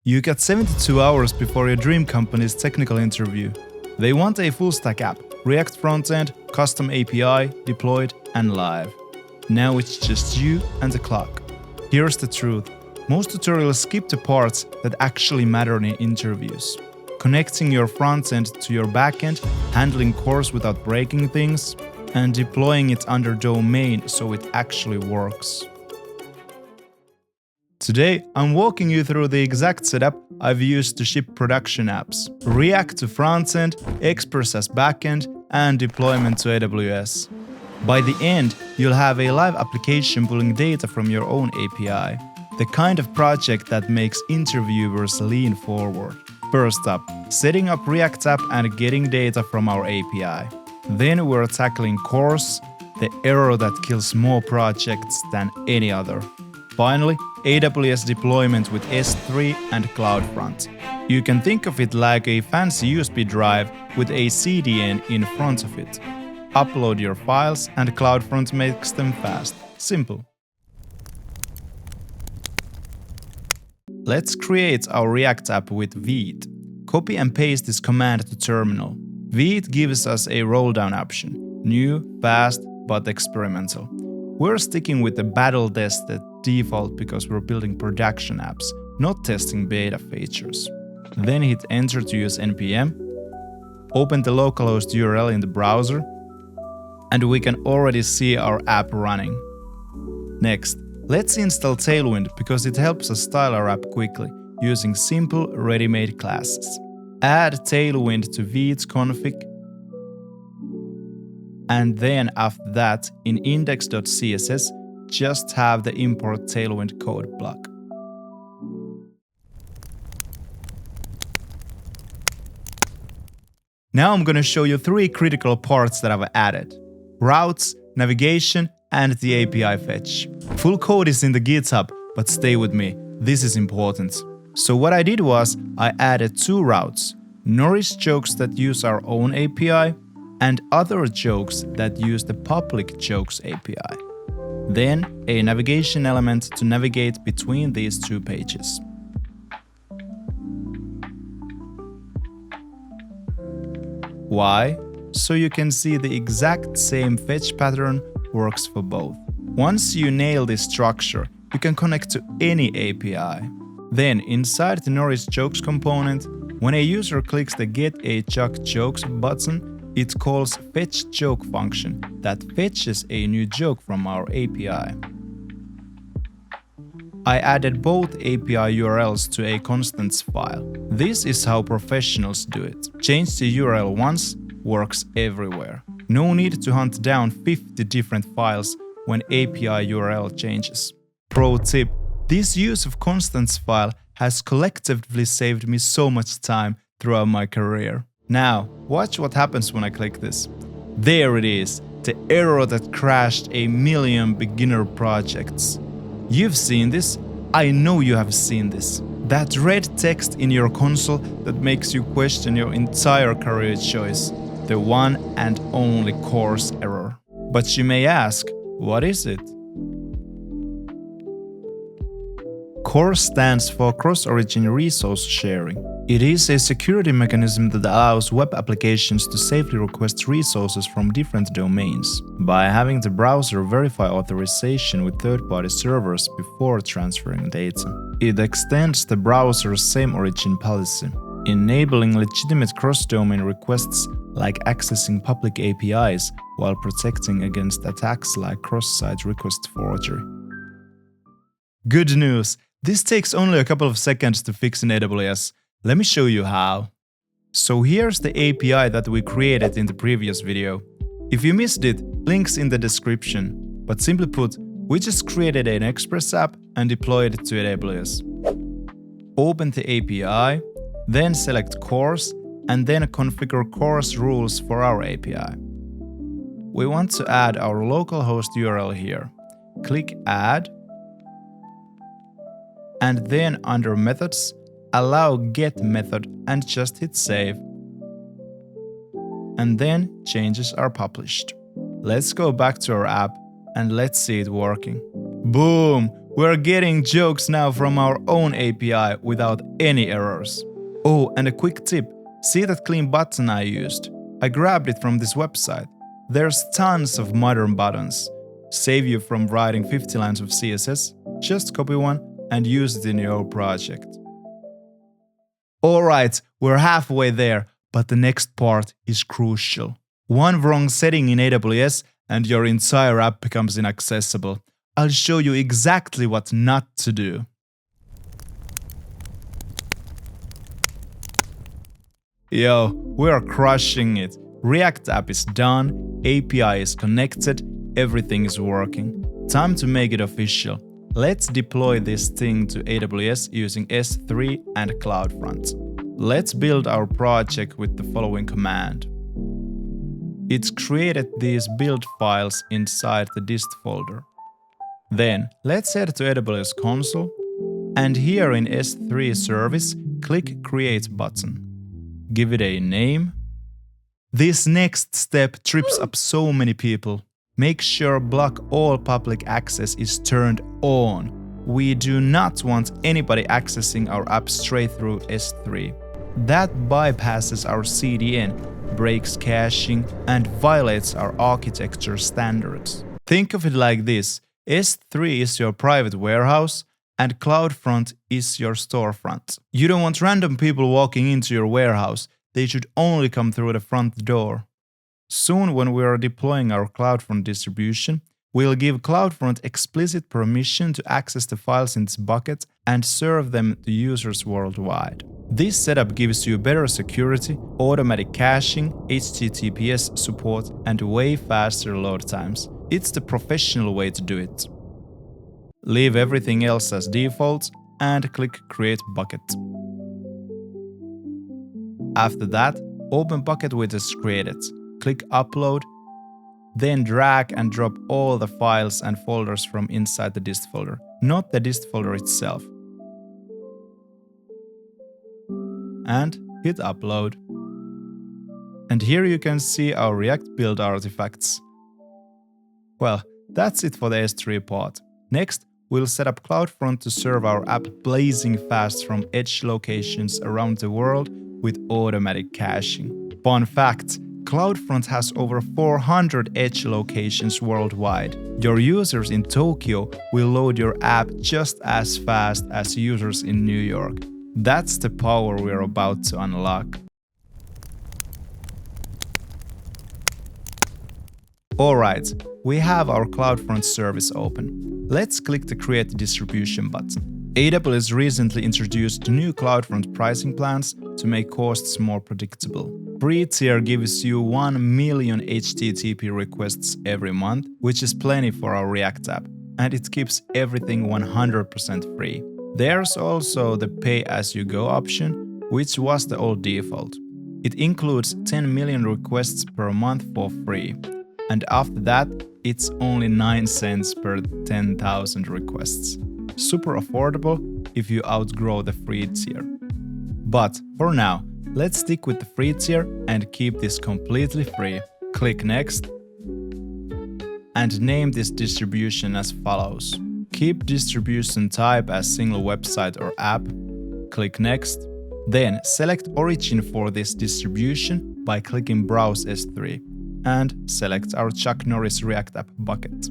You got 72 hours before your dream company's technical interview. They want a full-stack app, React frontend, custom API, deployed and live. Now it's just you and the clock. Here's the truth. Most tutorials skip the parts that actually matter in interviews. Connecting your frontend to your backend, handling cores without breaking things, and deploying it under domain so it actually works. Today, I'm walking you through the exact setup I've used to ship production apps. React to frontend, Express as backend, and deployment to AWS. By the end, you'll have a live application pulling data from your own API. The kind of project that makes interviewers lean forward. First up, setting up React app and getting data from our API. Then we're tackling cores, the error that kills more projects than any other. Finally, AWS deployment with S3 and CloudFront. You can think of it like a fancy USB drive with a CDN in front of it. Upload your files and CloudFront makes them fast. Simple. Let's create our React app with Vite. Copy and paste this command to terminal. Vite gives us a roll-down option. New, fast, but experimental. We're sticking with the battle-tested default because we're building production apps, not testing beta features. Then hit enter to use npm. Open the localhost URL in the browser. And we can already see our app running. Next, let's install Tailwind because it helps us style our app quickly using simple ready-made classes. Add Tailwind to Vite config, and then after that, in index.css, just have the import Tailwind code block. Now I'm gonna show you 3 critical parts that I've added: routes, navigation, and the API fetch. Full code is in the GitHub, but stay with me, this is important. So what I did was, I added 2 routes, Norris jokes that use our own API, and other jokes that use the public jokes API. Then a navigation element to navigate between these 2 pages. Why? So you can see the exact same fetch pattern works for both. Once you nail this structure, you can connect to any API. Then inside the Norris jokes component, when a user clicks the Get a Chuck Jokes button, it calls fetch joke function that fetches a new joke from our API. I added both API URLs to a constants file. This is how professionals do it. Change the URL once, works everywhere. No need to hunt down 50 different files when API URL changes. Pro tip: this use of constants file has collectively saved me so much time throughout my career. Now, watch what happens when I click this. There it is, the error that crashed a million beginner projects. You've seen this, I know you have seen this. That red text in your console that makes you question your entire career choice. The one and only course error. But you may ask, what is it? CORE stands for Cross-Origin Resource Sharing. It is a security mechanism that allows web applications to safely request resources from different domains by having the browser verify authorization with third-party servers before transferring data. It extends the browser's same origin policy, enabling legitimate cross-domain requests like accessing public APIs while protecting against attacks like cross-site request forgery. Good news! This takes only a couple of seconds to fix in AWS. Let me show you how. So here's the API that we created in the previous video. If you missed it, links in the description. But simply put, we just created an Express app and deployed it to AWS. Open the API, then select cores, and then configure cores rules for our API. We want to add our localhost URL here. Click Add, and then under Methods, allow Get method and just hit Save. And then changes are published. Let's go back to our app and let's see it working. Boom! We're getting jokes now from our own API without any errors. Oh, and a quick tip. See that clean button I used? I grabbed it from this website. There's tons of modern buttons. Save you from writing 50 lines of CSS, just copy one and use it in your project. Alright, we're halfway there, but the next part is crucial. One wrong setting in AWS and your entire app becomes inaccessible. I'll show you exactly what not to do. Yo, we're crushing it. React app is done, API is connected, everything is working. Time to make it official. Let's deploy this thing to AWS using S3 and CloudFront. Let's build our project with the following command. It's created these build files inside the dist folder. Then let's head to AWS console and here in S3 service, click Create button. Give it a name. This next step trips up so many people. Make sure block all public access is turned on. We do not want anybody accessing our app straight through S3. That bypasses our CDN, breaks caching, and violates our architecture standards. Think of it like this. S3 is your private warehouse and CloudFront is your storefront. You don't want random people walking into your warehouse. They should only come through the front door. Soon, when we are deploying our CloudFront distribution, we'll give CloudFront explicit permission to access the files in this bucket and serve them to users worldwide. This setup gives you better security, automatic caching, HTTPS support, and way faster load times. It's the professional way to do it. Leave everything else as default and click Create Bucket. After that, open bucket with is created. Click Upload, then drag and drop all the files and folders from inside the dist folder, not the dist folder itself. And hit Upload. And here you can see our React build artifacts. Well, that's it for the S3 part. Next, we'll set up CloudFront to serve our app blazing fast from edge locations around the world with automatic caching. Fun fact, CloudFront has over 400 edge locations worldwide. Your users in Tokyo will load your app just as fast as users in New York. That's the power we're about to unlock. Alright, we have our CloudFront service open. Let's click the Create Distribution button. AWS recently introduced new CloudFront pricing plans to make costs more predictable. Free tier gives you 1 million HTTP requests every month, which is plenty for our React app, and it keeps everything 100% free. There's also the pay-as-you-go option, which was the old default. It includes 10 million requests per month for free, and after that, it's only 9 cents per 10,000 requests. Super affordable if you outgrow the free tier. But for now, let's stick with the free tier and keep this completely free. Click Next and name this distribution as follows. Keep distribution type as single website or app. Click Next. Then select origin for this distribution by clicking Browse S3 and select our Chuck Norris React App bucket.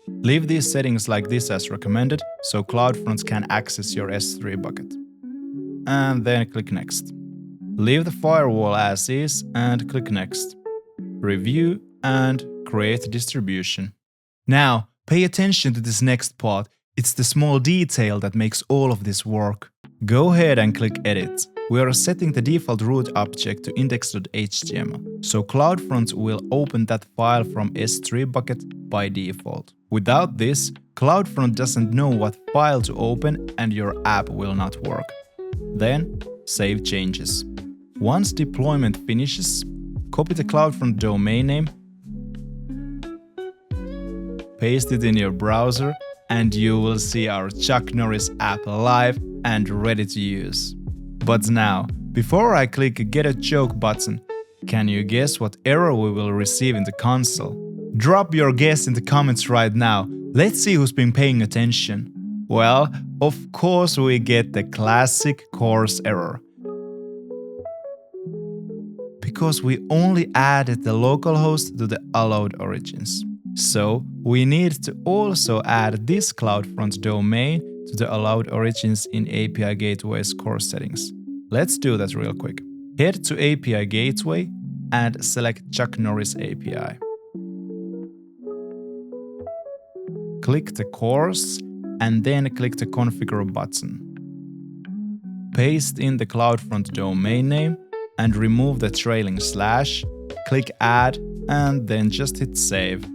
Leave these settings like this as recommended, so CloudFront can access your S3 bucket. And then click Next. Leave the firewall as is and click Next. Review and create distribution. Now, pay attention to this next part. It's the small detail that makes all of this work. Go ahead and click Edit. We are setting the default root object to index.html, so CloudFront will open that file from S3 bucket by default. Without this, CloudFront doesn't know what file to open and your app will not work. Then, save changes. Once deployment finishes, copy the CloudFront domain name, paste it in your browser, and you will see our Chuck Norris app live and ready to use. But now, before I click Get a Joke button, can you guess what error we will receive in the console? Drop your guess in the comments right now. Let's see who's been paying attention. Well, of course we get the classic course error. Because we only added the localhost to the allowed origins. So we need to also add this CloudFront domain to the allowed origins in API Gateway's course settings. Let's do that real quick. Head to API Gateway and select Chuck Norris API. Click the course and then click the Configure button. Paste in the CloudFront domain name and remove the trailing slash, click Add, and then just hit Save.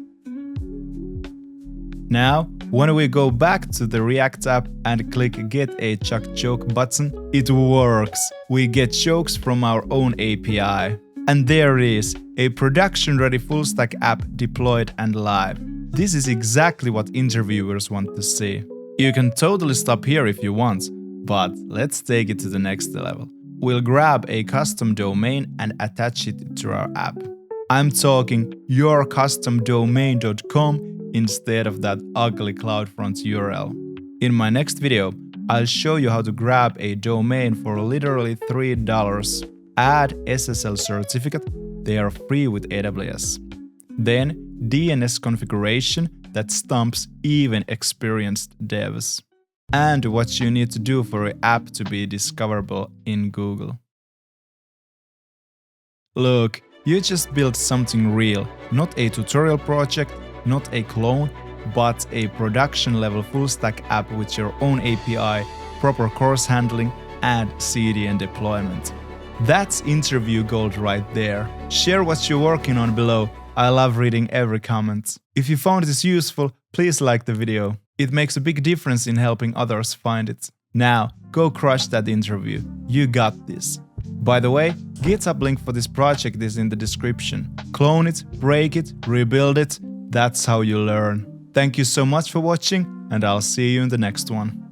Now, when we go back to the React app and click Get a Chuck Joke button, it works! We get jokes from our own API. And there it is, a production-ready full-stack app deployed and live. This is exactly what interviewers want to see. You can totally stop here if you want, but let's take it to the next level. We'll grab a custom domain and attach it to our app. I'm talking yourcustomdomain.com instead of that ugly CloudFront URL. In my next video, I'll show you how to grab a domain for literally $3. Add SSL certificate, they are free with AWS. Then DNS configuration that stumps even experienced devs. And what you need to do for an app to be discoverable in Google. Look, you just built something real, not a tutorial project, not a clone, but a production-level full-stack app with your own API, proper course handling, and CDN deployment. That's interview gold right there. Share what you're working on below. I love reading every comment. If you found this useful, please like the video. It makes a big difference in helping others find it. Now, go crush that interview. You got this. By the way, GitHub link for this project is in the description. Clone it, break it, rebuild it. That's how you learn. Thank you so much for watching, and I'll see you in the next one.